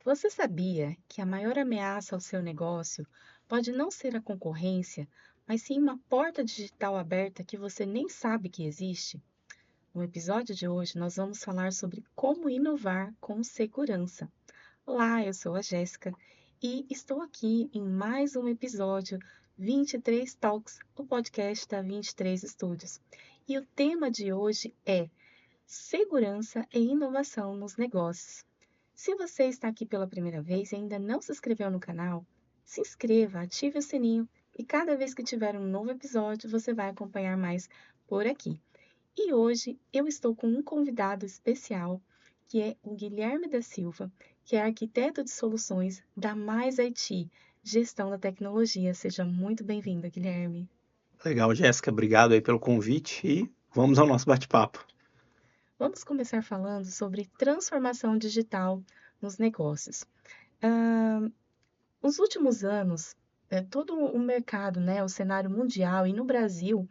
Você sabia que a maior ameaça ao seu negócio pode não ser a concorrência, mas sim uma porta digital aberta que você nem sabe que existe? No episódio de hoje, nós vamos falar sobre como inovar com segurança. Olá, eu sou a Jéssica e estou aqui em mais um episódio 23 Talks, o podcast da 23 Estúdios. E o tema de hoje é segurança e inovação nos negócios. Se você está aqui pela primeira vez e ainda não se inscreveu no canal, se inscreva, ative o sininho e cada vez que tiver um novo episódio, você vai acompanhar mais por aqui. E hoje eu estou com um convidado especial, que é o Guilherme da Silva, que é arquiteto de soluções da Mais IT, Gestão da Tecnologia. Seja muito bem-vindo, Guilherme. Legal, Jéssica, obrigado aí pelo convite e vamos ao nosso bate-papo. Vamos começar falando sobre transformação digital nos negócios. Ah, Nos últimos anos, todo o mercado, né, o cenário mundial e no Brasil,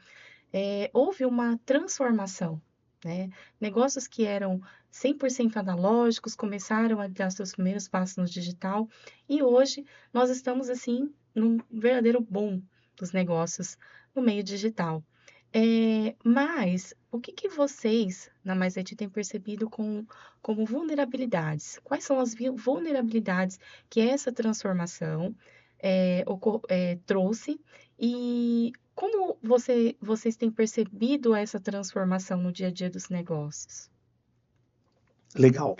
houve uma transformação, né? Negócios que eram 100% analógicos começaram a dar seus primeiros passos no digital e hoje nós estamos, assim, num verdadeiro boom dos negócios no meio digital. Mas o que que vocês na MySet têm percebido como vulnerabilidades? Quais são as vulnerabilidades que essa transformação trouxe e como vocês têm percebido essa transformação no dia a dia dos negócios? Legal.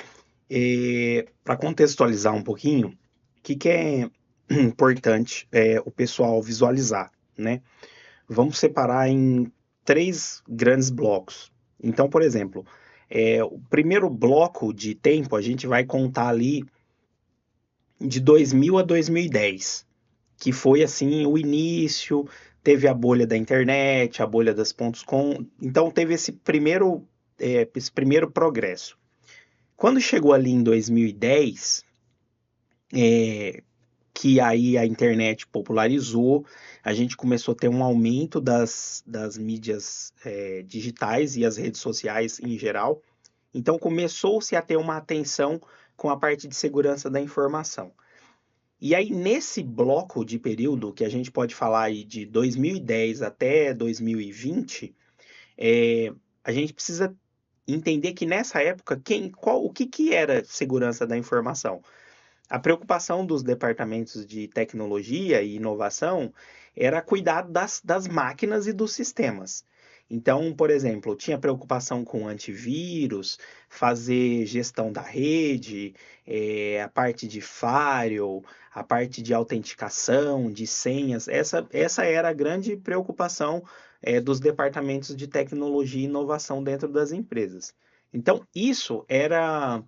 Para contextualizar um pouquinho, o que é importante o pessoal visualizar, né? Vamos separar em três grandes blocos. Então, por exemplo, o primeiro bloco de tempo a gente vai contar ali de 2000 a 2010, que foi assim o início, teve a bolha da internet, a bolha das pontos com, então teve esse primeiro progresso. Quando chegou ali em 2010, que aí a internet popularizou, a gente começou a ter um aumento das mídias digitais e as redes sociais em geral. Então começou-se a ter uma atenção com a parte de segurança da informação. E aí, nesse bloco de período, que a gente pode falar aí de 2010 até 2020, a gente precisa entender que nessa época, o que era segurança da informação? A preocupação dos departamentos de tecnologia e inovação era cuidar das máquinas e dos sistemas. Então, por exemplo, tinha preocupação com antivírus, fazer gestão da rede, a parte de firewall, a parte de autenticação, de senhas. Essa era a grande preocupação, dos departamentos de tecnologia e inovação dentro das empresas. Então, isso era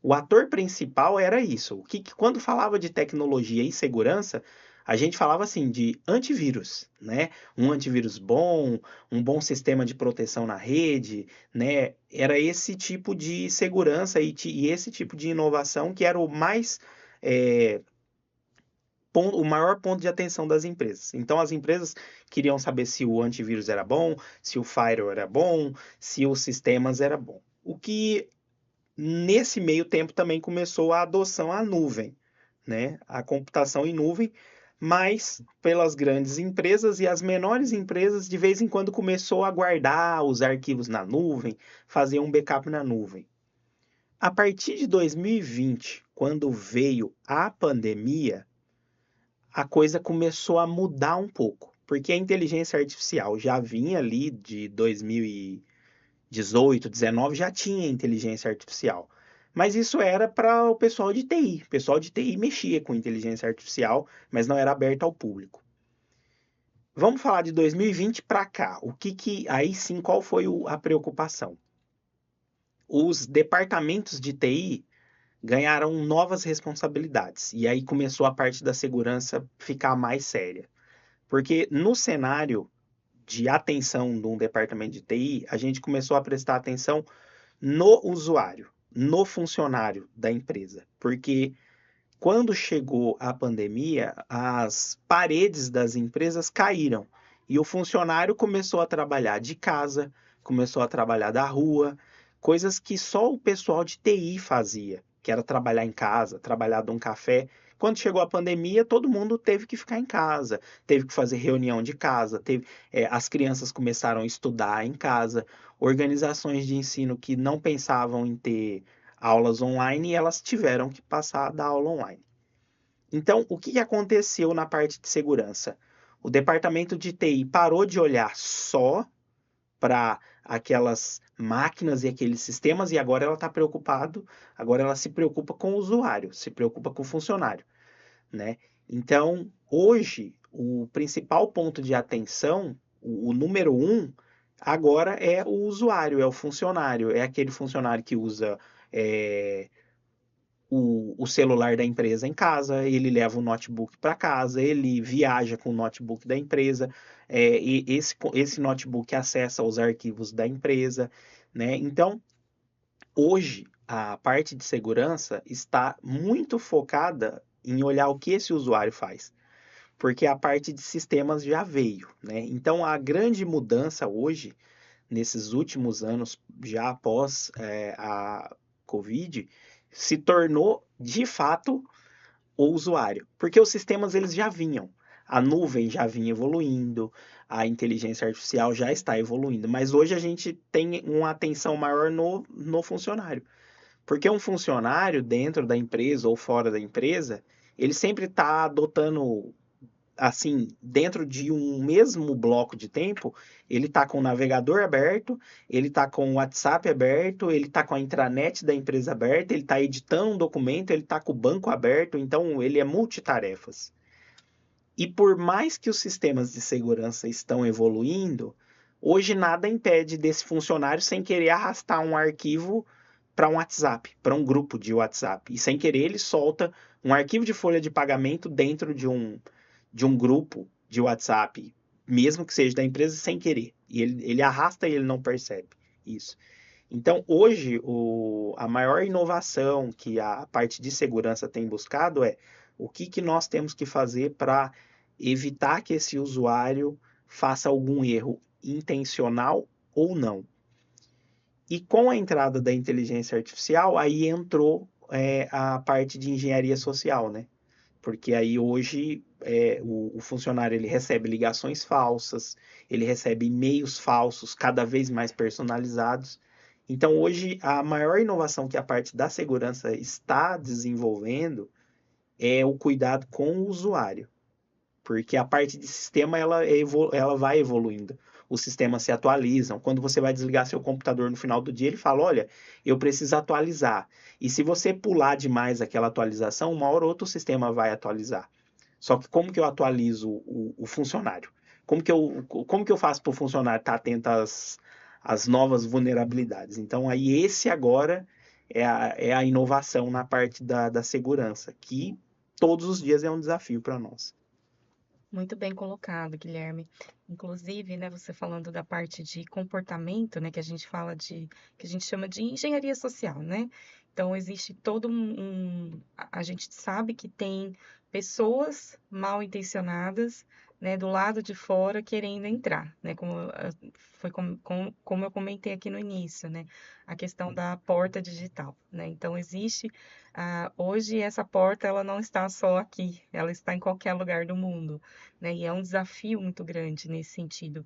o ator principal era isso. Quando falava de tecnologia e segurança, a gente falava assim de antivírus, né? Um antivírus bom, um bom sistema de proteção na rede, né? Era esse tipo de segurança e esse tipo de inovação que era é, o maior ponto de atenção das empresas. Então, as empresas queriam saber se o antivírus era bom, se o firewall era bom, se os sistemas era bom. O que Nesse meio tempo também começou a adoção à nuvem, né? A computação em nuvem, mas pelas grandes empresas e as menores empresas de vez em quando começou a guardar os arquivos na nuvem, fazer um backup na nuvem. A partir de 2020, quando veio a pandemia, a coisa começou a mudar um pouco, porque a inteligência artificial já vinha ali de 2018, 19 já tinha inteligência artificial. Mas isso era para o pessoal de TI. O pessoal de TI mexia com inteligência artificial, mas não era aberto ao público. Vamos falar de 2020 para cá. Aí sim, qual foi a preocupação? Os departamentos de TI ganharam novas responsabilidades e aí começou a parte da segurança ficar mais séria. Porque no cenário de atenção de um departamento de TI, a gente começou a prestar atenção no usuário, no funcionário da empresa. Porque quando chegou a pandemia, as paredes das empresas caíram e o funcionário começou a trabalhar de casa, começou a trabalhar da rua, coisas que só o pessoal de TI fazia. que era trabalhar em casa, trabalhar de um café. Quando chegou a pandemia, todo mundo teve que ficar em casa, teve que fazer reunião de casa, as crianças começaram a estudar em casa, organizações de ensino que não pensavam em ter aulas online, elas tiveram que passar a dar aula online. Então, o que aconteceu na parte de segurança? O departamento de TI parou de olhar só para aquelas máquinas e aqueles sistemas e agora ela está preocupado, agora ela se preocupa com o usuário, se preocupa com o funcionário, né? Então, hoje, o principal ponto de atenção, o número um, agora é o usuário, é o funcionário, é aquele funcionário que usa é, o celular da empresa em casa, ele leva o notebook para casa, ele viaja com o notebook da empresa, e esse notebook acessa os arquivos da empresa, né? Então, hoje, a parte de segurança está muito focada em olhar o que esse usuário faz, porque a parte de sistemas já veio, né? Então, a grande mudança hoje, nesses últimos anos, já após a Covid, se tornou de fato o usuário, porque os sistemas eles já vinham, a nuvem já vinha evoluindo, a inteligência artificial já está evoluindo, mas hoje a gente tem uma atenção maior no funcionário, porque um funcionário dentro da empresa ou fora da empresa, ele sempre está adotando assim, dentro de um mesmo bloco de tempo, ele está com o navegador aberto, ele está com o WhatsApp aberto, ele está com a intranet da empresa aberta, ele está editando um documento, ele está com o banco aberto, então ele é multitarefas. E por mais que os sistemas de segurança estão evoluindo, hoje nada impede desse funcionário sem querer arrastar um arquivo para um WhatsApp, para um grupo de WhatsApp. E sem querer ele solta um arquivo de folha de pagamento dentro de um grupo de WhatsApp, mesmo que seja da empresa, sem querer. E ele arrasta e ele não percebe isso. Então, hoje, a maior inovação que a parte de segurança tem buscado é o que nós temos que fazer para evitar que esse usuário faça algum erro intencional ou não. E com a entrada da inteligência artificial, aí entrou a parte de engenharia social, né? Porque aí hoje o funcionário ele recebe ligações falsas, ele recebe e-mails falsos, cada vez mais personalizados. Então hoje a maior inovação que a parte da segurança está desenvolvendo é o cuidado com o usuário, porque a parte de sistema ela vai evoluindo. Os sistemas se atualizam. Quando você vai desligar seu computador no final do dia, ele fala: olha, eu preciso atualizar. E se você pular demais aquela atualização, uma hora ou outra o sistema vai atualizar. Só que como que eu atualizo o funcionário? Como que eu faço para o funcionário estar atento às novas vulnerabilidades? Então, aí esse agora é a inovação na parte da segurança, que todos os dias é um desafio para nós. Muito bem colocado, Guilherme. Inclusive, né, você falando da parte de comportamento, né, que a gente fala que a gente chama de engenharia social, né? Então, existe todo a gente sabe que tem pessoas mal intencionadas, né, do lado de fora querendo entrar, né? Como eu comentei aqui no início, né? A questão da porta digital, né? Então, existe hoje essa porta ela não está só aqui, ela está em qualquer lugar do mundo, né? E é um desafio muito grande nesse sentido.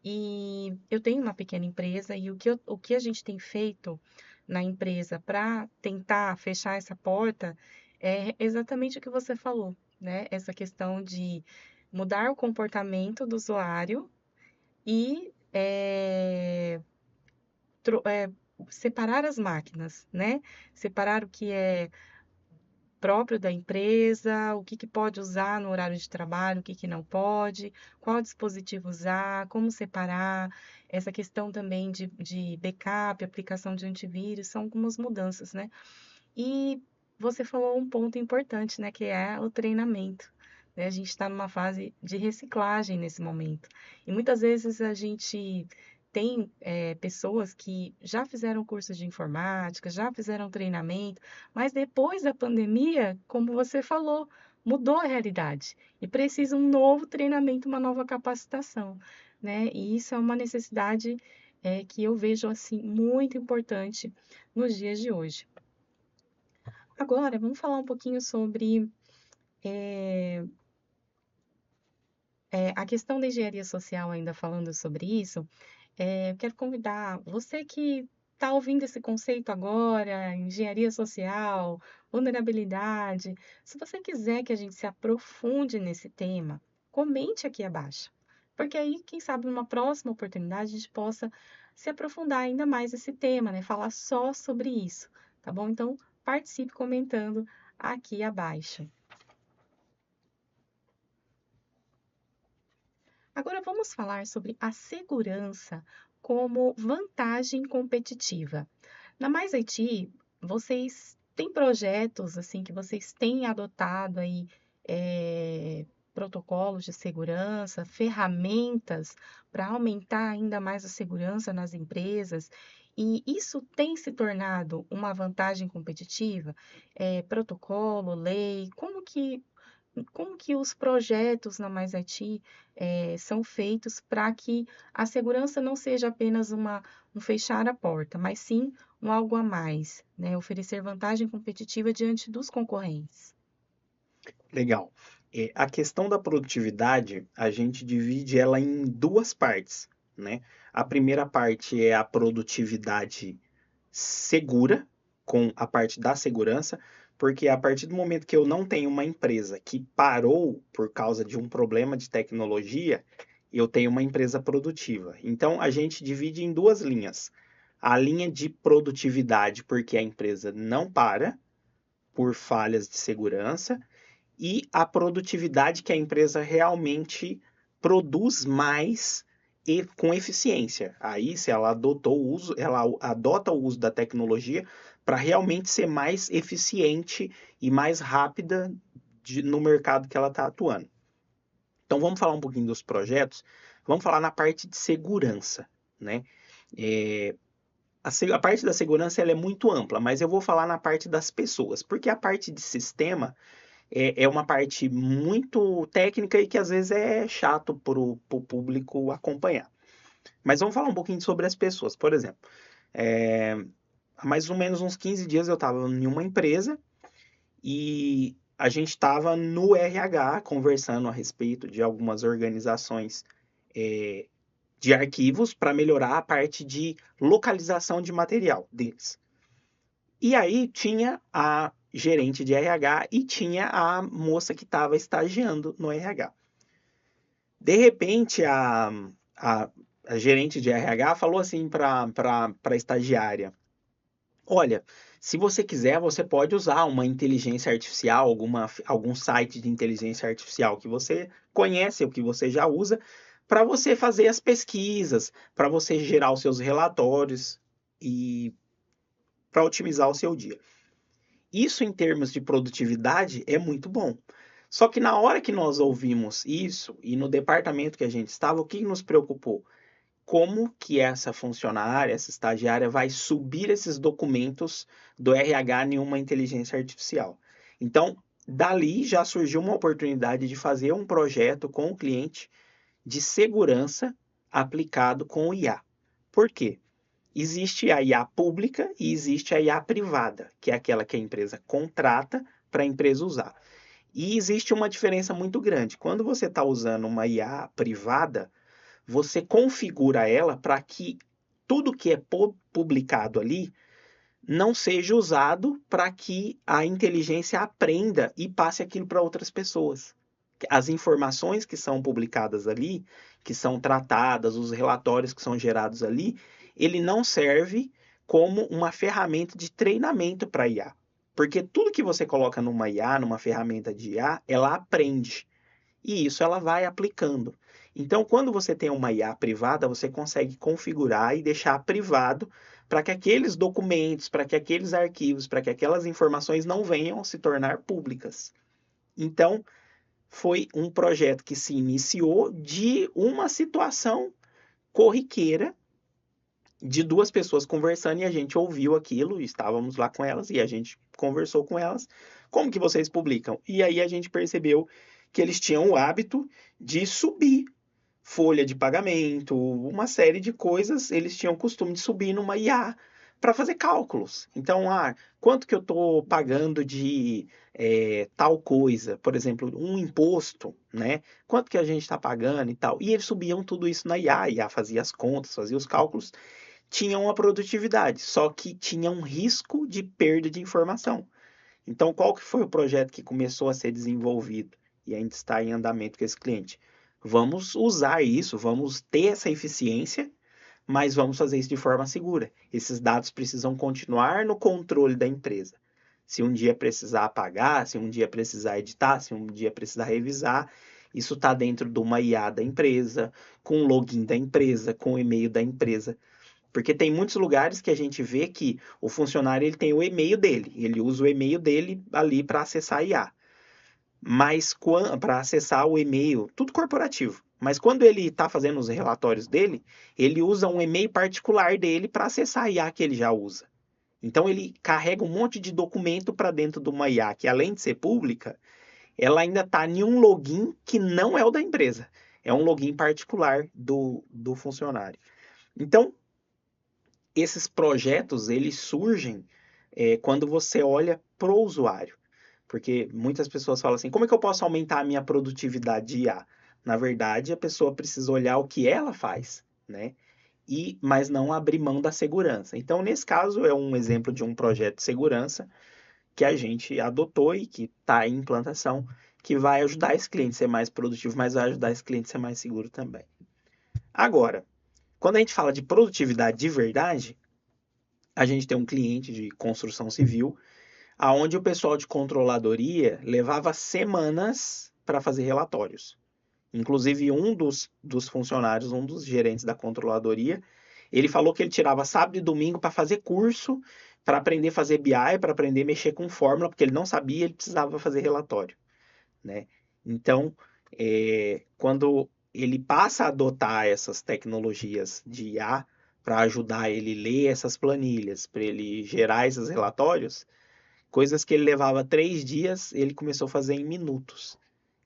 E eu tenho uma pequena empresa e o que a gente tem feito na empresa para tentar fechar essa porta é exatamente o que você falou, né? Essa questão de mudar o comportamento do usuário e separar as máquinas, né? Separar o que é próprio da empresa, o que que pode usar no horário de trabalho, o que que não pode, qual dispositivo usar, como separar, essa questão também de backup, aplicação de antivírus, são algumas mudanças, né? E você falou um ponto importante, né, que é o treinamento. Né? A gente está numa fase de reciclagem nesse momento. E muitas vezes a gente tem pessoas que já fizeram curso de informática, já fizeram treinamento, mas depois da pandemia, como você falou, mudou a realidade e precisa um novo treinamento, uma nova capacitação, né? E isso é uma necessidade que eu vejo assim muito importante nos dias de hoje. Agora, vamos falar um pouquinho sobre a questão da engenharia social, ainda falando sobre isso. Eu quero convidar você que está ouvindo esse conceito agora, engenharia social, vulnerabilidade. Se você quiser que a gente se aprofunde nesse tema, comente aqui abaixo. Porque aí, quem sabe, numa próxima oportunidade, a gente possa se aprofundar ainda mais nesse tema, né? Falar só sobre isso, tá bom? Então, participe comentando aqui abaixo. Agora vamos falar sobre a segurança como vantagem competitiva. Na Mais IT, vocês têm projetos assim que vocês têm adotado aí protocolos de segurança, ferramentas para aumentar ainda mais a segurança nas empresas, e isso tem se tornado uma vantagem competitiva? Protocolo, lei, como que os projetos na Mais IT são feitos para que a segurança não seja apenas um fechar a porta, mas sim um algo a mais, né? Oferecer vantagem competitiva diante dos concorrentes. Legal. A questão da produtividade, a gente divide ela em duas partes, né? A primeira parte é a produtividade segura, com a parte da segurança, porque a partir do momento que eu não tenho uma empresa que parou por causa de um problema de tecnologia, eu tenho uma empresa produtiva. Então, a gente divide em duas linhas. A linha de produtividade, porque a empresa não para por falhas de segurança, e a produtividade que a empresa realmente produz mais e com eficiência. Aí, se ela adotou o uso, ela adota o uso da tecnologia para realmente ser mais eficiente e mais rápida no mercado que ela está atuando. Então, vamos falar um pouquinho dos projetos. Vamos falar na parte de segurança, né? É, a parte da segurança ela é muito ampla, mas eu vou falar na parte das pessoas, porque a parte de sistema é uma parte muito técnica e que às vezes é chato para o público acompanhar. Mas vamos falar um pouquinho sobre as pessoas. Por exemplo, há mais ou menos uns 15 dias eu estava em uma empresa e a gente estava no RH conversando a respeito de algumas organizações de arquivos para melhorar a parte de localização de material deles. E aí tinha a gerente de RH e tinha a moça que estava estagiando no RH. De repente, a, a gerente de RH falou assim para a estagiária: Olha, se você quiser, você pode usar uma inteligência artificial, algum site de inteligência artificial que você conhece ou que você já usa, para você fazer as pesquisas, para você gerar os seus relatórios e para otimizar o seu dia. Isso, em termos de produtividade, é muito bom. Só que na hora que nós ouvimos isso, e no departamento que a gente estava, o que nos preocupou? Como que essa funcionária, essa estagiária, vai subir esses documentos do RH em uma inteligência artificial? Então, dali já surgiu uma oportunidade de fazer um projeto com o cliente de segurança aplicado com o IA. Por quê? Existe a IA pública e existe a IA privada, que é aquela que a empresa contrata para a empresa usar. E existe uma diferença muito grande. Quando você está usando uma IA privada, você configura ela para que tudo que é publicado ali não seja usado para que a inteligência aprenda e passe aquilo para outras pessoas. As informações que são publicadas ali, que são tratadas, os relatórios que são gerados ali, ele não serve como uma ferramenta de treinamento para IA. Porque tudo que você coloca numa IA, numa ferramenta de IA, ela aprende. E isso ela vai aplicando. Então, quando você tem uma IA privada, você consegue configurar e deixar privado para que aqueles documentos, para que aqueles arquivos, para que aquelas informações não venham se tornar públicas. Então, foi um projeto que se iniciou de uma situação corriqueira de duas pessoas conversando e a gente ouviu aquilo, estávamos lá com elas e a gente conversou com elas. Como que vocês publicam? E aí a gente percebeu que eles tinham o hábito de subir folha de pagamento, uma série de coisas, eles tinham o costume de subir numa IA para fazer cálculos. Então, quanto que eu estou pagando de tal coisa? Por exemplo, um imposto, né? Quanto que a gente está pagando e tal. E eles subiam tudo isso na IA, a IA fazia as contas, fazia os cálculos, tinham a produtividade, só que tinha um risco de perda de informação. Então, qual que foi o projeto que começou a ser desenvolvido e ainda está em andamento com esse cliente? Vamos usar isso, vamos ter essa eficiência, mas vamos fazer isso de forma segura. Esses dados precisam continuar no controle da empresa. Se um dia precisar apagar, se um dia precisar editar, se um dia precisar revisar, isso está dentro de uma IA da empresa, com o login da empresa, com o e-mail da empresa. Porque tem muitos lugares que a gente vê que o funcionário ele tem o e-mail dele, ele usa o e-mail dele ali para acessar a IA. Mas para acessar o e-mail, tudo corporativo. Mas quando ele está fazendo os relatórios dele, ele usa um e-mail particular dele para acessar a IA que ele já usa. Então ele carrega um monte de documento para dentro de uma IA que, além de ser pública, ela ainda está em um login que não é o da empresa. É um login particular do funcionário. Então, esses projetos, eles surgem quando você olha para o usuário. Porque muitas pessoas falam assim, como é que eu posso aumentar a minha produtividade de IA? Na verdade, a pessoa precisa olhar o que ela faz, né? Mas não abrir mão da segurança. Então, nesse caso, é um exemplo de um projeto de segurança que a gente adotou e que está em implantação, que vai ajudar esse cliente a ser mais produtivo, mas vai ajudar esse cliente a ser mais seguro também. Agora, quando a gente fala de produtividade de verdade, a gente tem um cliente de construção civil, aonde o pessoal de controladoria levava semanas para fazer relatórios. Inclusive, um dos funcionários, um dos gerentes da controladoria, ele falou que ele tirava sábado e domingo para fazer curso, para aprender a fazer BI, para aprender a mexer com fórmula, porque ele não sabia, ele precisava fazer relatório, né? Então, quando ele passa a adotar essas tecnologias de IA para ajudar ele a ler essas planilhas, para ele gerar esses relatórios, coisas que ele levava 3 dias, ele começou a fazer em minutos.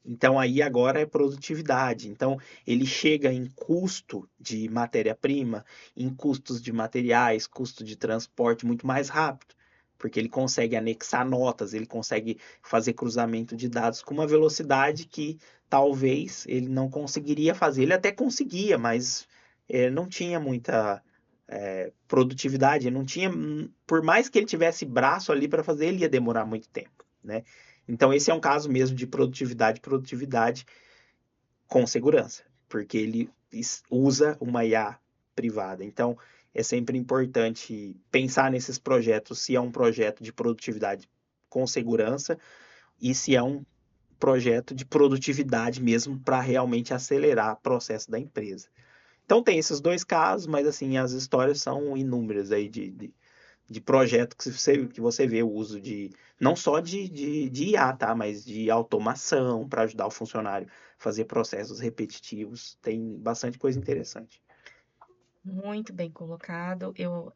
Então aí agora é produtividade. Então ele chega em custo de matéria-prima, em custos de materiais, custo de transporte muito mais rápido, porque ele consegue anexar notas, ele consegue fazer cruzamento de dados com uma velocidade que talvez ele não conseguiria fazer. Ele até conseguia, mas não tinha muita produtividade, não tinha, por mais que ele tivesse braço ali para fazer, ele ia demorar muito tempo, né? Então esse é um caso mesmo de produtividade com segurança, porque ele usa uma IA privada. Então é sempre importante pensar nesses projetos, se é um projeto de produtividade com segurança e se é um projeto de produtividade mesmo para realmente acelerar o processo da empresa. Então tem esses dois casos, mas assim, as histórias são inúmeras aí de projeto que você vê o uso de, não só de IA, tá? Mas de automação para ajudar o funcionário a fazer processos repetitivos. Tem bastante coisa interessante. Muito bem colocado. Eu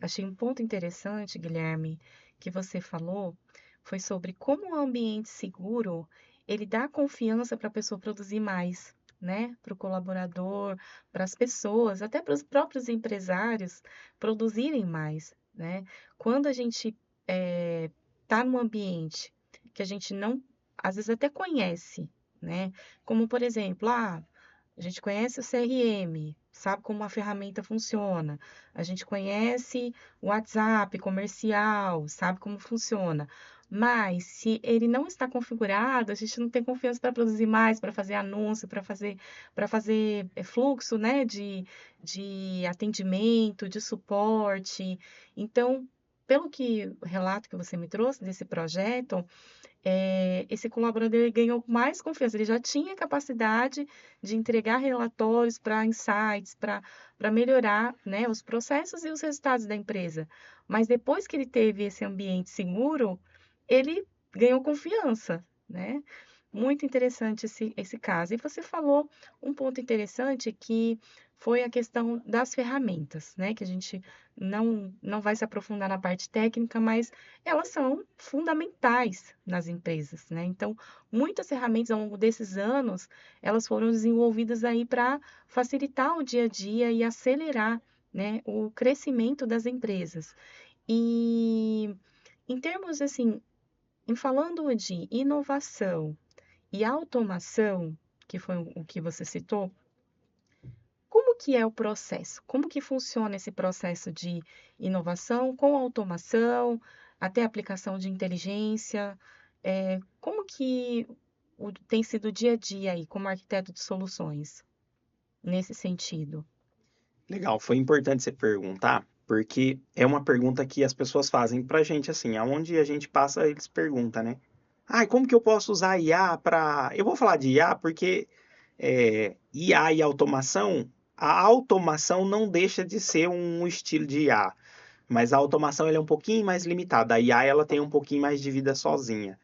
achei um ponto interessante, Guilherme, que você falou, foi sobre como o ambiente seguro ele dá confiança para a pessoa produzir mais, né? Para o colaborador, para as pessoas, até para os próprios empresários produzirem mais, né? Quando a gente está num ambiente que a gente não, às vezes até conhece, né? Como por exemplo, a gente conhece o CRM, sabe como a ferramenta funciona. A gente conhece o WhatsApp comercial, sabe como funciona. Mas se ele não está configurado, a gente não tem confiança para produzir mais, para fazer anúncio, para fazer fluxo, né, de atendimento, de suporte. Então, pelo que o relato que você me trouxe desse projeto, esse colaborador ele ganhou mais confiança, ele já tinha capacidade de entregar relatórios para insights, para melhorar, né, os processos e os resultados da empresa. Mas depois que ele teve esse ambiente seguro, ele ganhou confiança, né? Muito interessante esse caso. E você falou um ponto interessante que foi a questão das ferramentas, né? Que a gente não vai se aprofundar na parte técnica, mas elas são fundamentais nas empresas, né? Então, muitas ferramentas ao longo desses anos, elas foram desenvolvidas aí para facilitar o dia a dia e acelerar, né, o crescimento das empresas. E em termos assim, em falando de inovação e automação, que foi o que você citou, como que é o processo? Como que funciona esse processo de inovação com automação, até aplicação de inteligência? Como que tem sido o dia a dia aí como arquiteto de soluções, nesse sentido? Legal, foi importante você perguntar, porque é uma pergunta que as pessoas fazem pra gente assim, aonde a gente passa, eles perguntam, né? Ah, como que eu posso usar IA para. Eu vou falar de IA porque IA e automação, a automação não deixa de ser um estilo de IA, mas a automação ela é um pouquinho mais limitada. A IA ela tem um pouquinho mais de vida sozinha,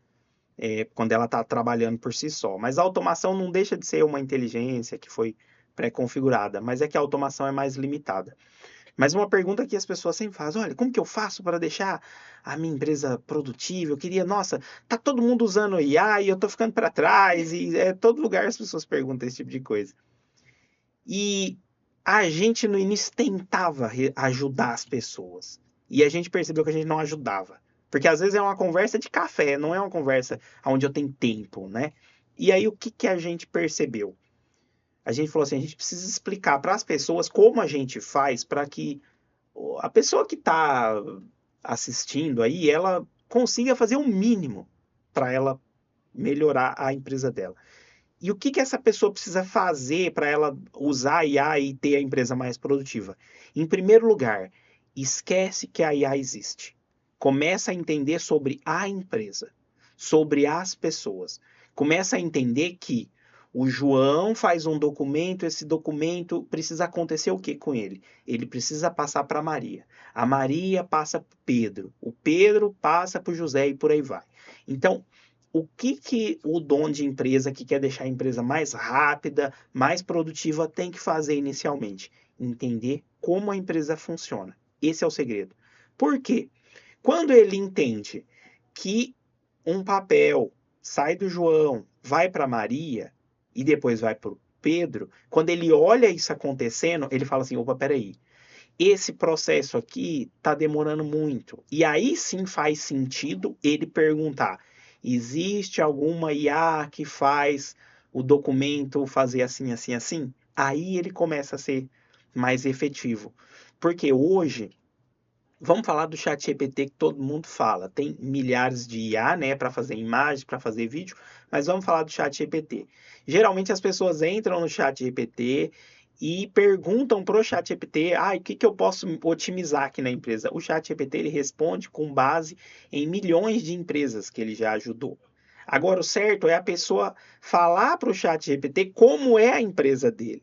quando ela está trabalhando por si só. Mas a automação não deixa de ser uma inteligência que foi pré-configurada, mas é que a automação é mais limitada. Mas uma pergunta que as pessoas sempre fazem, olha, como que eu faço para deixar a minha empresa produtiva? Eu queria, nossa, tá todo mundo usando IA e eu tô ficando para trás, e todo lugar as pessoas perguntam esse tipo de coisa. E a gente no início tentava ajudar as pessoas. E a gente percebeu que a gente não ajudava. Porque às vezes é uma conversa de café, não é uma conversa onde eu tenho tempo, né? E aí o que que a gente percebeu? A gente falou assim, a gente precisa explicar para as pessoas como a gente faz para que a pessoa que está assistindo aí, ela consiga fazer o mínimo para ela melhorar a empresa dela. E o que que essa pessoa precisa fazer para ela usar a IA e ter a empresa mais produtiva? Em primeiro lugar, esquece que a IA existe. Começa a entender sobre a empresa, sobre as pessoas. Começa a entender que o João faz um documento, esse documento precisa acontecer o que com ele? Ele precisa passar para a Maria. A Maria passa para o Pedro passa para o José e por aí vai. Então, o que que o dono de empresa que quer deixar a empresa mais rápida, mais produtiva tem que fazer inicialmente? Entender como a empresa funciona. Esse é o segredo. Por quê? Quando ele entende que um papel sai do João, vai para Maria e depois vai para o Pedro, quando ele olha isso acontecendo, ele fala assim: opa, peraí, esse processo aqui está demorando muito. E aí sim faz sentido ele perguntar: existe alguma IA que faz o documento fazer assim, assim, assim? Aí ele começa a ser mais efetivo. Porque hoje, vamos falar do chat GPT que todo mundo fala. Tem milhares de IA, né, para fazer imagem, para fazer vídeo, mas vamos falar do chat GPT. Geralmente as pessoas entram no chat GPT e perguntam pro chat GPT, o que que eu posso otimizar aqui na empresa? O chat GPT ele responde com base em milhões de empresas que ele já ajudou. Agora, o certo é a pessoa falar para o chat GPT como é a empresa dele.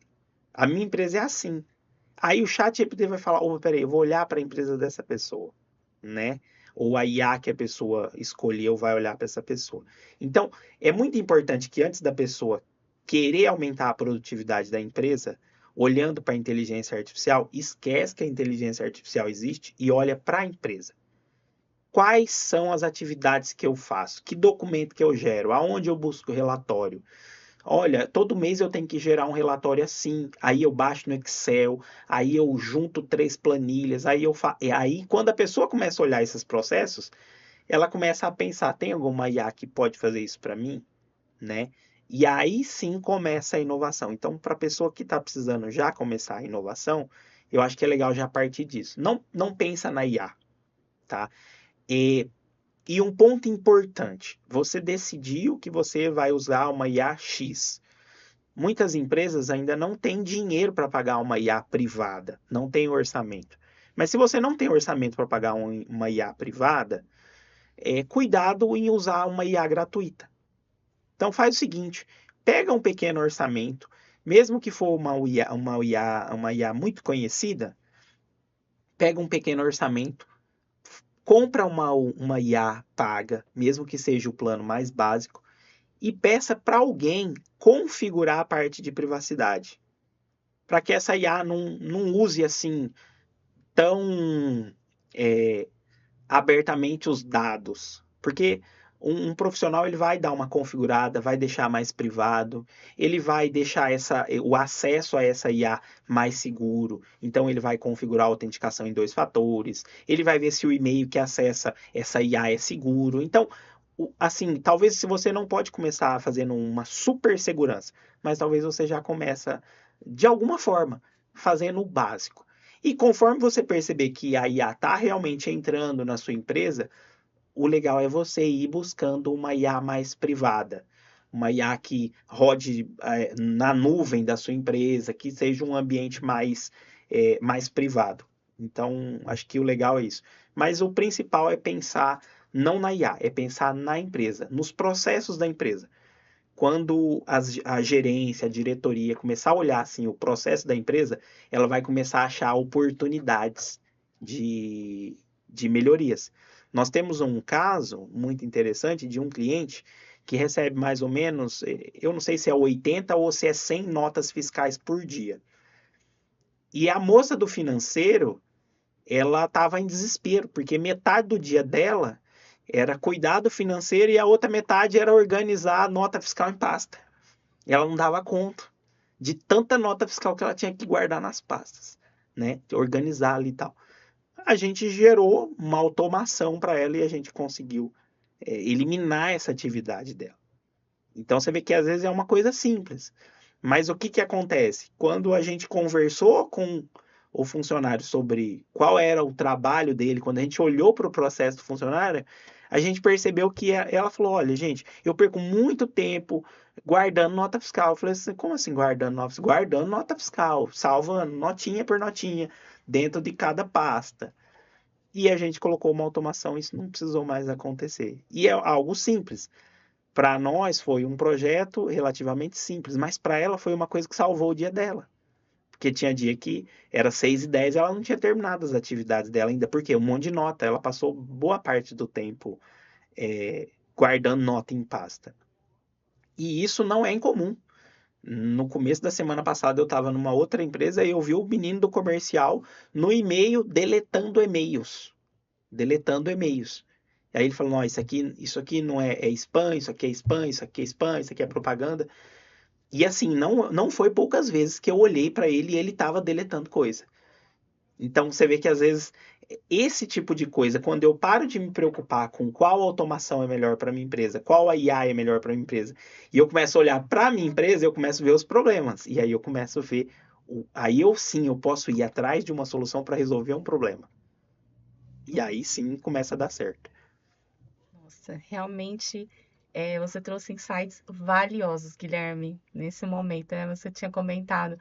A minha empresa é assim. Aí o chat GPT vai falar, opa, peraí, eu vou olhar para a empresa dessa pessoa, né? Ou a IA que a pessoa escolheu vai olhar para essa pessoa. Então, é muito importante que antes da pessoa querer aumentar a produtividade da empresa, olhando para a inteligência artificial, esquece que a inteligência artificial existe e olha para a empresa. Quais são as atividades que eu faço? Que documento que eu gero? Aonde eu busco relatório? Olha, todo mês eu tenho que gerar um relatório assim, aí eu baixo no Excel, aí eu junto 3 planilhas, aí quando a pessoa começa a olhar esses processos, ela começa a pensar, tem alguma IA que pode fazer isso para mim, né? E aí sim começa a inovação. Então, para a pessoa que está precisando já começar a inovação, eu acho que é legal já partir disso. Não pensa na IA, tá? E um ponto importante, você decidiu que você vai usar uma IA X. Muitas empresas ainda não têm dinheiro para pagar uma IA privada, não tem orçamento. Mas se você não tem orçamento para pagar uma IA privada, cuidado em usar uma IA gratuita. Então faz o seguinte, pega um pequeno orçamento, mesmo que for uma IA muito conhecida, pega um pequeno orçamento, compra uma IA paga, mesmo que seja o plano mais básico, e peça para alguém configurar a parte de privacidade, para que essa IA não use assim tão é, abertamente os dados. Porque Um profissional ele vai dar uma configurada, vai deixar mais privado, ele vai deixar o acesso a essa IA mais seguro. Então ele vai configurar a autenticação em 2 fatores, ele vai ver se o e-mail que acessa essa IA é seguro. Então, assim, talvez se você não pode começar fazendo uma super segurança, mas talvez você já começa de alguma forma fazendo o básico. E conforme você perceber que a IA está realmente entrando na sua empresa, o legal é você ir buscando uma IA mais privada, uma IA que rode na nuvem da sua empresa, que seja um ambiente mais privado. Então, acho que o legal é isso. Mas o principal é pensar não na IA, é pensar na empresa, nos processos da empresa. Quando a gerência, a diretoria começar a olhar assim, o processo da empresa, ela vai começar a achar oportunidades de melhorias. Nós temos um caso muito interessante de um cliente que recebe mais ou menos, eu não sei se é 80 ou se é 100 notas fiscais por dia. E a moça do financeiro, ela estava em desespero, porque metade do dia dela era cuidar do financeiro e a outra metade era organizar a nota fiscal em pasta. Ela não dava conta de tanta nota fiscal que ela tinha que guardar nas pastas, né? Organizar ali e tal. A gente gerou uma automação para ela e a gente conseguiu eliminar essa atividade dela. Então você vê que às vezes é uma coisa simples. Mas o que que acontece? Quando a gente conversou com o funcionário sobre qual era o trabalho dele, quando a gente olhou para o processo do funcionário, a gente percebeu que ela falou: olha, gente, eu perco muito tempo guardando nota fiscal. Eu falei assim: como assim guardando nota fiscal? Guardando nota fiscal, salvando notinha por notinha dentro de cada pasta. E a gente colocou uma automação, isso não precisou mais acontecer. E é algo simples. Para nós foi um projeto relativamente simples, mas para ela foi uma coisa que salvou o dia dela. Porque tinha dia que era 6h10 e ela não tinha terminado as atividades dela ainda, porque um monte de nota. Ela passou boa parte do tempo guardando nota em pasta. E isso não é incomum. No começo da semana passada eu estava numa outra empresa e eu vi o menino do comercial no e-mail deletando e-mails. Deletando e-mails. E aí ele falou: não, isso aqui não é spam, isso aqui é spam, isso aqui é spam, isso aqui é propaganda. E assim, não foi poucas vezes que eu olhei para ele e ele estava deletando coisa. Então você vê que às vezes esse tipo de coisa, quando eu paro de me preocupar com qual automação é melhor para minha empresa, qual a IA é melhor para minha empresa, e eu começo a olhar para minha empresa, eu começo a ver os problemas. E aí eu começo a ver, aí eu sim, eu posso ir atrás de uma solução para resolver um problema. E aí sim começa a dar certo. Nossa, realmente você trouxe insights valiosos, Guilherme, nesse momento, né? Você tinha comentado,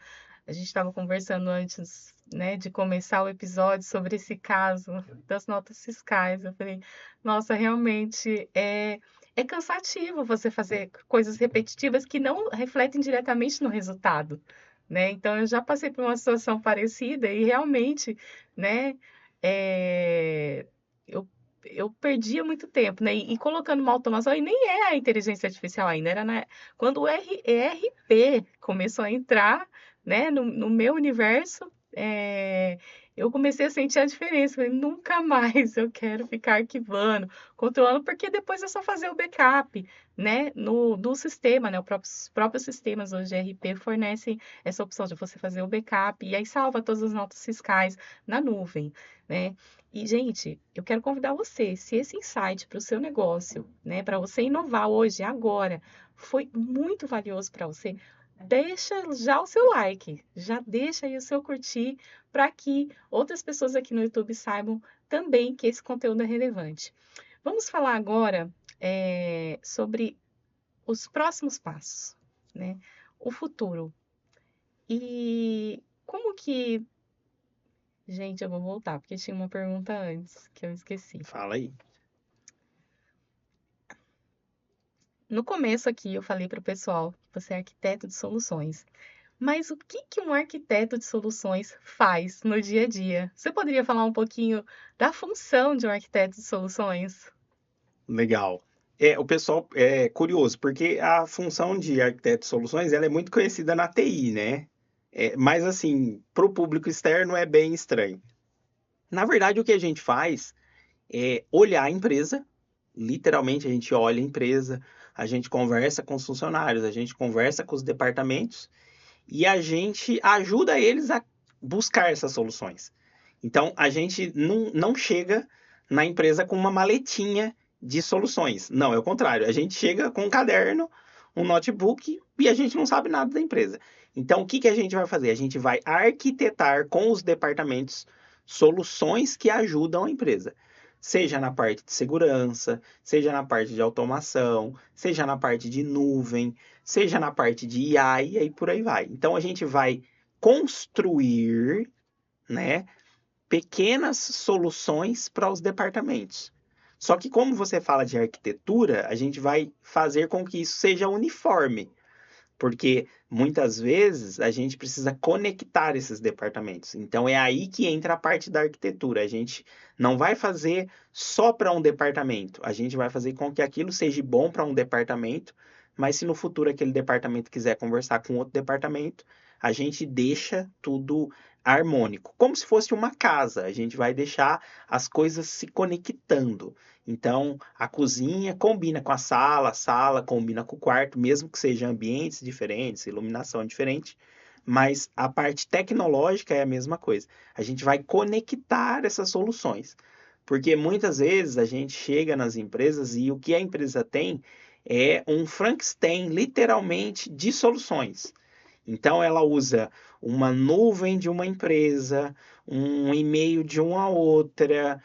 a gente estava conversando antes, né, de começar o episódio sobre esse caso das notas fiscais. Eu falei, nossa, realmente é cansativo você fazer coisas repetitivas que não refletem diretamente no resultado, né? Então, eu já passei por uma situação parecida e realmente, né, é, eu eu perdia muito tempo, né? E colocando uma automação, e nem é a inteligência artificial ainda, era quando o ERP começou a entrar, né, no meu universo, eu comecei a sentir a diferença. Falei, nunca mais eu quero ficar arquivando, controlando, porque depois é só fazer o backup, né, do sistema, né? Os próprios sistemas hoje de ERP fornecem essa opção de você fazer o backup e aí salva todas as notas fiscais na nuvem, né? E, gente, eu quero convidar você, se esse insight para o seu negócio, né, para você inovar hoje, agora, foi muito valioso para você, deixa já o seu like, já deixa aí o seu curtir, para que outras pessoas aqui no YouTube saibam também que esse conteúdo é relevante. Vamos falar agora, sobre os próximos passos, né? O futuro. E como que. Gente, eu vou voltar, porque tinha uma pergunta antes que eu esqueci. Fala aí. No começo aqui eu falei para o pessoal que você é arquiteto de soluções. Mas o que que um arquiteto de soluções faz no dia a dia? Você poderia falar um pouquinho da função de um arquiteto de soluções? Legal. O pessoal é curioso, porque a função de arquiteto de soluções, ela é muito conhecida na TI, né? Mas assim, para o público externo é bem estranho. Na verdade, o que a gente faz é olhar a empresa Literalmente, a gente olha a empresa, a gente conversa com os funcionários, a gente conversa com os departamentos e a gente ajuda eles a buscar essas soluções. Então, a gente não chega na empresa com uma maletinha de soluções. Não, é o contrário. A gente chega com um caderno, um notebook e a gente não sabe nada da empresa. Então, o que que a gente vai fazer? A gente vai arquitetar com os departamentos soluções que ajudam a empresa. Seja na parte de segurança, seja na parte de automação, seja na parte de nuvem, seja na parte de IA e aí por aí vai. Então a gente vai construir, né, pequenas soluções para os departamentos. Só que como você fala de arquitetura, a gente vai fazer com que isso seja uniforme, porque muitas vezes a gente precisa conectar esses departamentos. Então é aí que entra a parte da arquitetura. A gente não vai fazer só para um departamento, a gente vai fazer com que aquilo seja bom para um departamento, mas se no futuro aquele departamento quiser conversar com outro departamento, a gente deixa tudo harmônico, como se fosse uma casa. A gente vai deixar as coisas se conectando. Então, a cozinha combina com a sala combina com o quarto, mesmo que sejam ambientes diferentes, iluminação diferente, mas a parte tecnológica é a mesma coisa. A gente vai conectar essas soluções, porque muitas vezes a gente chega nas empresas e o que a empresa tem é um Frankenstein, literalmente, de soluções. Então, ela usa uma nuvem de uma empresa, um e-mail de uma outra,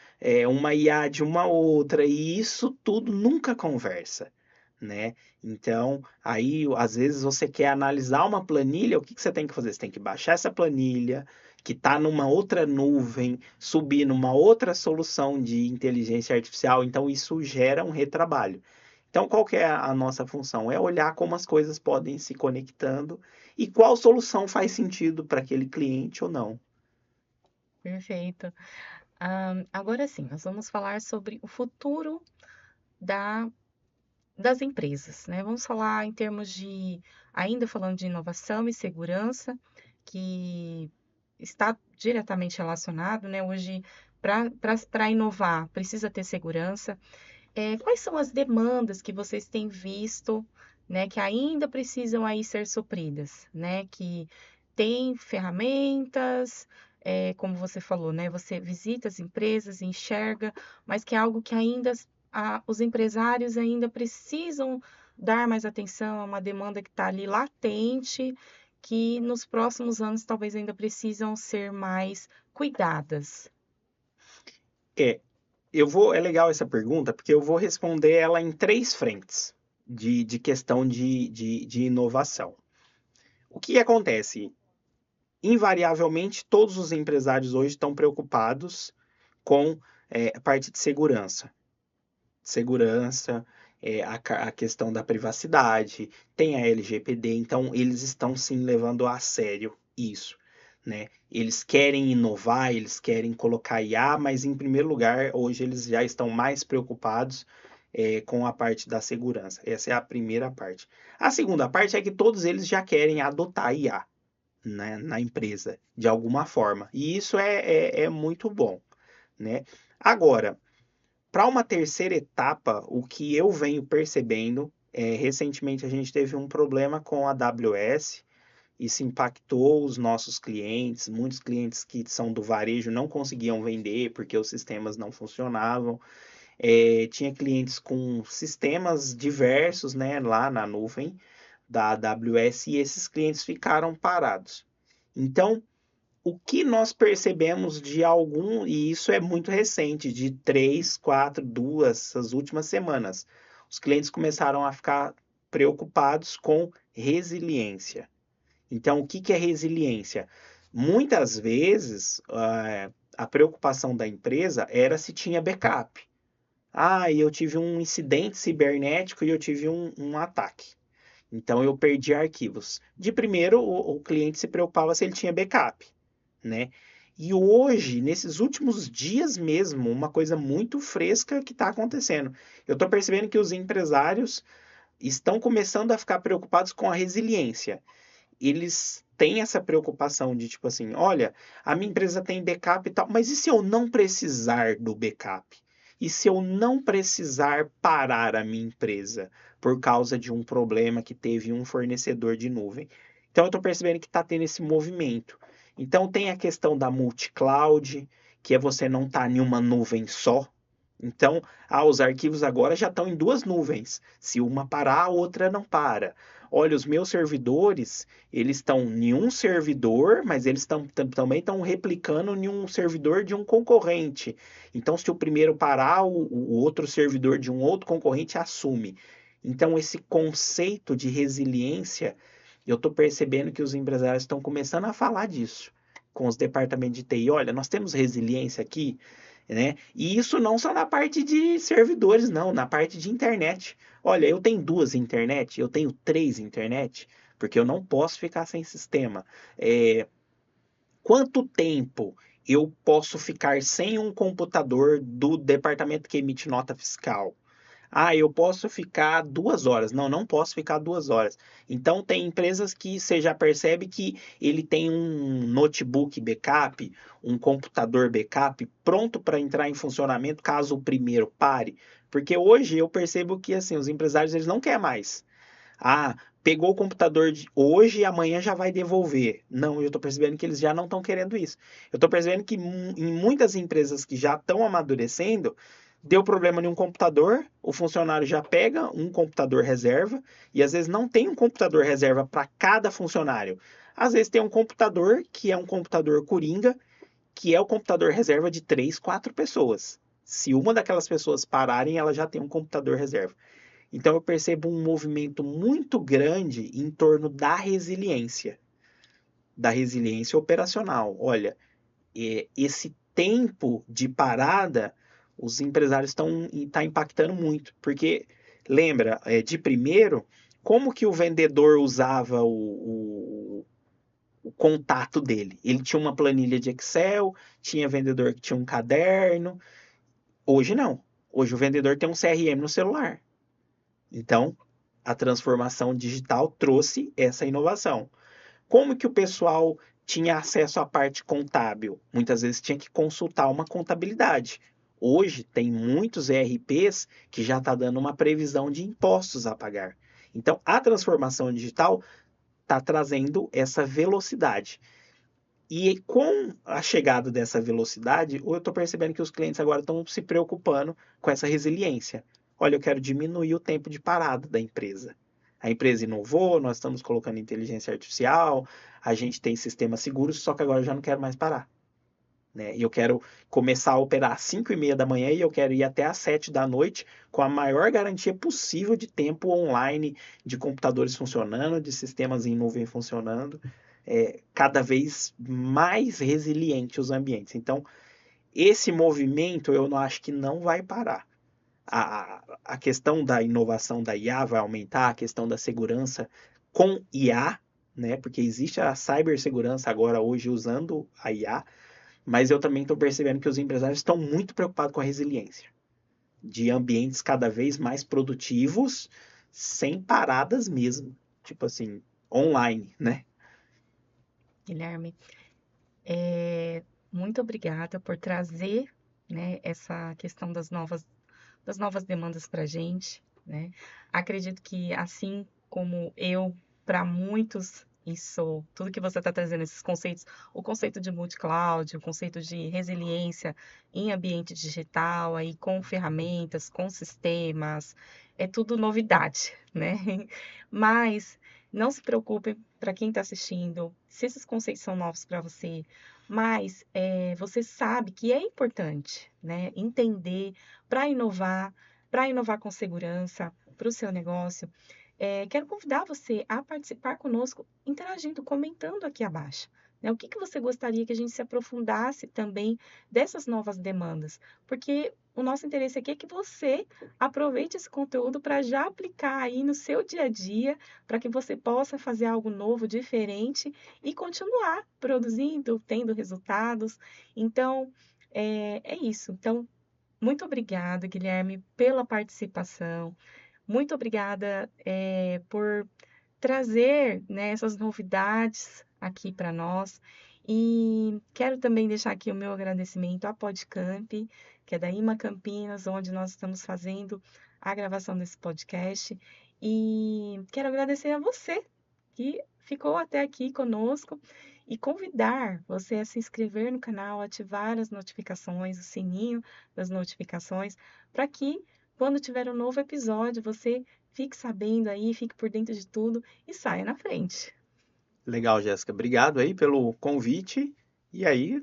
uma IA de uma outra, e isso tudo nunca conversa, né? Então, aí, às vezes, você quer analisar uma planilha, o que que você tem que fazer? Você tem que baixar essa planilha, que está numa outra nuvem, subir numa outra solução de inteligência artificial, então isso gera um retrabalho. Então, qual que é a nossa função? É olhar como as coisas podem se conectando e qual solução faz sentido para aquele cliente ou não. Perfeito. Agora sim, nós vamos falar sobre o futuro da das empresas, né? Vamos falar em termos de, ainda falando de inovação e segurança, que está diretamente relacionado, né? Hoje, para inovar, precisa ter segurança. Quais são as demandas que vocês têm visto, né, que ainda precisam aí ser supridas, né? Que tem ferramentas, como você falou, né? Você visita as empresas, enxerga, mas que é algo que ainda os empresários ainda precisam dar mais atenção, é uma demanda que está ali latente, que nos próximos anos talvez ainda precisam ser mais cuidadas. É, é legal essa pergunta, porque eu vou responder ela em três frentes de questão de inovação. O que acontece? Invariavelmente, todos os empresários hoje estão preocupados com a parte de segurança. Segurança, a questão da privacidade, tem a LGPD, então eles estão sim levando a sério isso, né? Eles querem inovar, eles querem colocar IA, mas em primeiro lugar, hoje eles já estão mais preocupados com a parte da segurança. Essa é a primeira parte. A segunda parte é que todos eles já querem adotar IA, né, na empresa, de alguma forma. E isso é muito bom, né? Agora, para uma terceira etapa, o que eu venho percebendo, recentemente a gente teve um problema com a AWS, isso impactou os nossos clientes, muitos clientes que são do varejo não conseguiam vender porque os sistemas não funcionavam. Tinha clientes com sistemas diversos, né, lá na nuvem da AWS e esses clientes ficaram parados. Então, o que nós percebemos de algum, e isso é muito recente, de 3, 4, 2, essas últimas semanas, os clientes começaram a ficar preocupados com resiliência. Então, o que que é resiliência? Muitas vezes, a preocupação da empresa era se tinha backup. Ah, eu tive um incidente cibernético e eu tive um ataque. Então, eu perdi arquivos. De primeiro, o cliente se preocupava se ele tinha backup, né? E hoje, nesses últimos dias mesmo, uma coisa muito fresca que está acontecendo. Eu estou percebendo que os empresários estão começando a ficar preocupados com a resiliência. Eles têm essa preocupação de tipo assim, olha, a minha empresa tem backup e tal, mas e se eu não precisar do backup? E se eu não precisar parar a minha empresa por causa de um problema que teve um fornecedor de nuvem? Então, eu estou percebendo que está tendo esse movimento. Então, tem a questão da multi-cloud, que é você não estar em uma nuvem só. Então, os arquivos agora já estão em duas nuvens. Se uma parar, a outra não para. Olha, os meus servidores, eles estão em um servidor, mas eles também estão replicando em um servidor de um concorrente. Então, se o primeiro parar, o outro servidor de um outro concorrente assume. Então, esse conceito de resiliência, eu estou percebendo que os empresários estão começando a falar disso com os departamentos de TI. Olha, nós temos resiliência aqui, né? E isso não só na parte de servidores, não, na parte de internet. Olha, eu tenho duas internet, eu tenho três internet, porque eu não posso ficar sem sistema. É, quanto tempo eu posso ficar sem um computador do departamento que emite nota fiscal? Eu posso ficar 2 horas. Não, não posso ficar 2 horas. Então, tem empresas que você já percebe que ele tem um notebook backup, um computador backup pronto para entrar em funcionamento caso o primeiro pare. Porque hoje eu percebo que assim, os empresários eles não querem mais. Pegou o computador de hoje e amanhã já vai devolver. Não, eu estou percebendo que eles já não estão querendo isso. Eu estou percebendo que em muitas empresas que já estão amadurecendo, deu problema em um computador, o funcionário já pega um computador reserva, e às vezes não tem um computador reserva para cada funcionário. Às vezes tem um computador que é um computador coringa, que é o computador reserva de 3, 4 pessoas. Se uma daquelas pessoas pararem, ela já tem um computador reserva. Então eu percebo um movimento muito grande em torno da resiliência operacional. Olha, esse tempo de parada, os empresários estão impactando muito, porque lembra, de primeiro, como que o vendedor usava o contato dele? Ele tinha uma planilha de Excel, tinha vendedor que tinha um caderno. Hoje não. Hoje o vendedor tem um CRM no celular. Então, a transformação digital trouxe essa inovação. Como que o pessoal tinha acesso à parte contábil? Muitas vezes tinha que consultar uma contabilidade. Hoje tem muitos ERPs que já está dando uma previsão de impostos a pagar. Então, a transformação digital está trazendo essa velocidade. E com a chegada dessa velocidade, eu estou percebendo que os clientes agora estão se preocupando com essa resiliência. Olha, eu quero diminuir o tempo de parada da empresa. A empresa inovou, nós estamos colocando inteligência artificial, a gente tem sistemas seguros, só que agora eu já não quero mais parar. Né? E eu quero começar a operar às 5:30 da manhã e eu quero ir até às 7 da noite com a maior garantia possível de tempo online, de computadores funcionando, de sistemas em nuvem funcionando, cada vez mais resiliente os ambientes. Então, esse movimento eu não acho que não vai parar. A questão da inovação da IA vai aumentar, a questão da segurança com IA, né? Porque existe a cibersegurança agora hoje usando a IA, mas eu também estou percebendo que os empresários estão muito preocupados com a resiliência de ambientes cada vez mais produtivos, sem paradas mesmo, tipo assim, online, né? Guilherme, é, muito obrigada por trazer, né, essa questão das novas demandas para a gente, né? Acredito que assim como eu, para muitos, isso, tudo que você está trazendo, esses conceitos, o conceito de multi-cloud, o conceito de resiliência em ambiente digital, aí com ferramentas, com sistemas, é tudo novidade, né? Mas não se preocupe para quem está assistindo, se esses conceitos são novos para você, mas você sabe que é importante, né, entender para inovar com segurança para o seu negócio. Quero convidar você a participar conosco, interagindo, comentando aqui abaixo. Né, o que que você gostaria que a gente se aprofundasse também dessas novas demandas? Porque o nosso interesse aqui é que você aproveite esse conteúdo para já aplicar aí no seu dia a dia, para que você possa fazer algo novo, diferente e continuar produzindo, tendo resultados. Então, é isso. Então, muito obrigada, Guilherme, pela participação. Muito obrigada, por trazer, né, essas novidades aqui para nós. E quero também deixar aqui o meu agradecimento à Podcamp, que é da IMA Campinas, onde nós estamos fazendo a gravação desse podcast. E quero agradecer a você que ficou até aqui conosco e convidar você a se inscrever no canal, ativar as notificações, o sininho das notificações, para que quando tiver um novo episódio, você fique sabendo aí, fique por dentro de tudo e saia na frente. Legal, Jéssica. Obrigado aí pelo convite. E aí,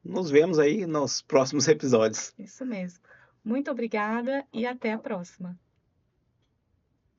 nos vemos aí nos próximos episódios. Isso mesmo. Muito obrigada e até a próxima.